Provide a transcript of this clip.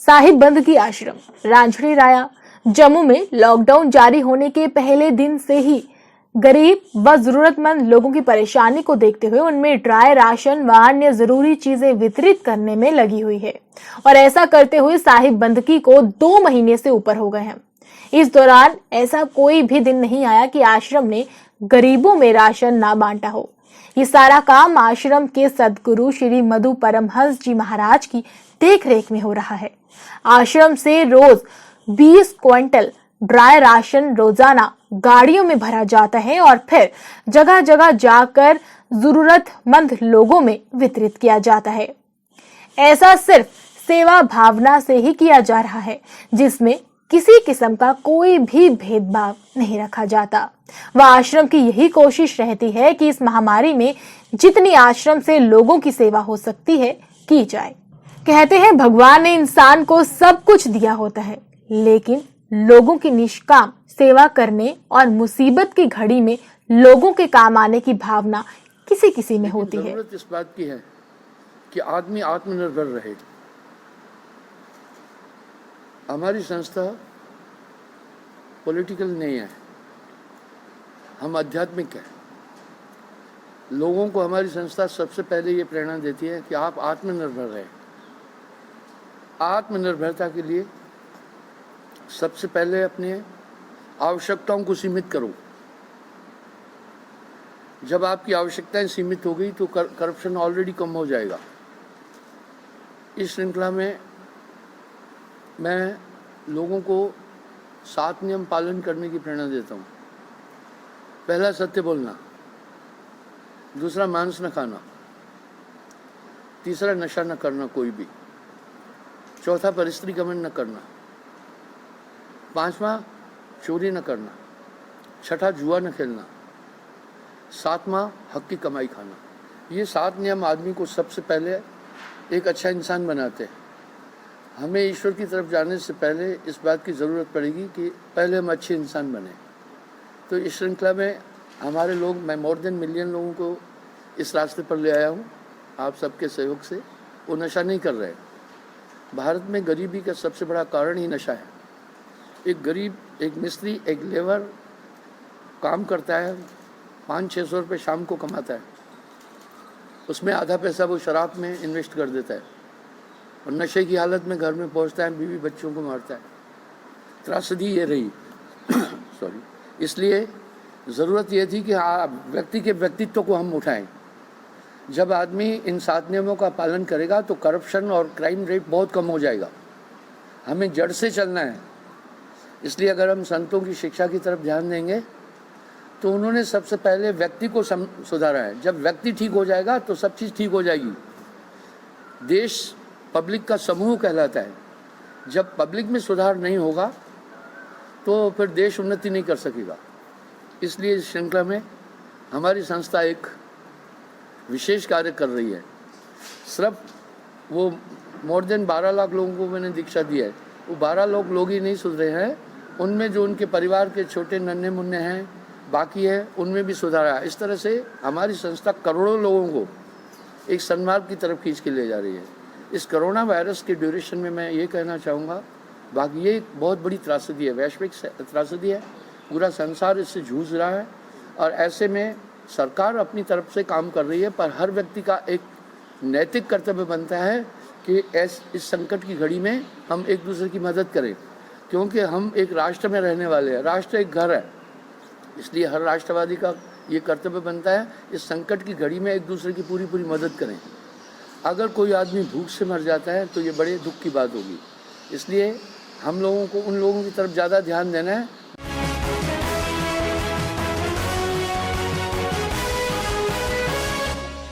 साहिब बंदगी आश्रम रांझणी राया जम्मू में लॉकडाउन जारी होने के पहले दिन से ही गरीब व जरूरतमंद लोगों की परेशानी को देखते हुए उनमें ड्राई राशन व अन्य जरूरी चीजें वितरित करने में लगी हुई है और ऐसा करते हुए साहिब बंदगी को 2 महीने से ऊपर हो गए हैं। इस दौरान ऐसा कोई भी दिन नहीं आया कि आश्रम ने गरीबों में राशन ना बांटा हो। ये सारा काम आश्रम के सदगुरु श्री मधु परमहंस जी महाराज की देखरेख में हो रहा है। आश्रम से रोज 20 क्विंटल ड्राई राशन रोजाना गाड़ियों में भरा जाता है और फिर जगह जगह जाकर जरूरतमंद लोगों में वितरित किया जाता है। ऐसा सिर्फ सेवा भावना से ही किया जा रहा है, जिसमें किसी किस्म का कोई भी भेदभाव नहीं रखा जाता। वह आश्रम की यही कोशिश रहती है कि इस महामारी में जितनी आश्रम से लोगों की सेवा हो सकती है की जाए। कहते हैं भगवान ने इंसान को सब कुछ दिया होता है, लेकिन लोगों की निष्काम सेवा करने और मुसीबत की घड़ी में लोगों के काम आने की भावना किसी किसी में होती है। जरूरत इस बात की है कि आदमी आत्मनिर्भर रहे। हमारी संस्था पॉलिटिकल नहीं है, हम आध्यात्मिक है। लोगों को हमारी संस्था सबसे पहले ये प्रेरणा देती है कि आप आत्मनिर्भर रहे। आत्मनिर्भरता के लिए सबसे पहले अपने आवश्यकताओं को सीमित करो। जब आपकी आवश्यकताएं सीमित हो गई तो करप्शन ऑलरेडी कम हो जाएगा। इस श्रृंखला में मैं लोगों को 7 नियम पालन करने की प्रेरणा देता हूँ। पहला, सत्य बोलना। दूसरा, मांस न खाना। तीसरा, नशा न करना कोई भी। चौथा, परिस्त्री गमन न करना। 5वां, चोरी न करना। 6ठा, जुआ न खेलना। 7वां, हक की कमाई खाना। ये 7 नियम आदमी को सबसे पहले एक अच्छा इंसान बनाते हैं। हमें ईश्वर की तरफ जाने से पहले इस बात की ज़रूरत पड़ेगी कि पहले हम अच्छे इंसान बने। तो इस श्रृंखला में हमारे लोग, मैं मोर देन मिलियन लोगों को इस रास्ते पर ले आया हूँ आप सबके सहयोग से। वो नशा नहीं कर रहे। भारत में गरीबी का सबसे बड़ा कारण ही नशा है। एक गरीब, एक मिस्त्री, एक लेबर काम करता है, 500-600 रुपये शाम को कमाता है। उसमें आधा पैसा वो शराब में इन्वेस्ट कर देता है और नशे की हालत में घर में पहुंचता है, बीवी बच्चों को मारता है। त्रासदी ये रही सॉरी। इसलिए ज़रूरत ये थी कि व्यक्ति के व्यक्तित्व को हम उठाएं। जब आदमी इन 7 नियमों का पालन करेगा तो करप्शन और क्राइम रेट बहुत कम हो जाएगा। हमें जड़ से चलना है। इसलिए अगर हम संतों की शिक्षा की तरफ ध्यान देंगे तो उन्होंने सबसे पहले व्यक्ति को सुधारा है। जब व्यक्ति ठीक हो जाएगा तो सब चीज़ ठीक हो जाएगी। देश पब्लिक का समूह कहलाता है। जब पब्लिक में सुधार नहीं होगा तो फिर देश उन्नति नहीं कर सकेगा। इसलिए इस श्रृंखला में हमारी संस्था एक विशेष कार्य कर रही है। सिर्फ वो मोर देन 12 लाख लोगों को मैंने दीक्षा दी है। वो 12 लोग ही नहीं सुधरे हैं, उनमें जो उनके परिवार के छोटे नन्हे मुन्ने हैं बाकी है, उनमें भी सुधार है। इस तरह से हमारी संस्था करोड़ों लोगों को एक सन्मार्ग की तरफ खींच के ले जा रही है। इस कोरोना वायरस के ड्यूरेशन में मैं ये कहना चाहूँगा, बाकी ये एक बहुत बड़ी त्रासदी है, वैश्विक त्रासदी है। पूरा संसार इससे जूझ रहा है और ऐसे में सरकार अपनी तरफ से काम कर रही है, पर हर व्यक्ति का एक नैतिक कर्तव्य बनता है कि इस संकट की घड़ी में हम एक दूसरे की मदद करें, क्योंकि हम एक राष्ट्र में रहने वाले हैं। राष्ट्र एक घर है, इसलिए हर राष्ट्रवादी का ये कर्तव्य बनता है इस संकट की घड़ी में एक दूसरे की पूरी मदद करें। अगर कोई आदमी भूख से मर जाता है तो ये बड़े दुख की बात होगी। इसलिए हम लोगों को उन लोगों की तरफ ज़्यादा ध्यान देना है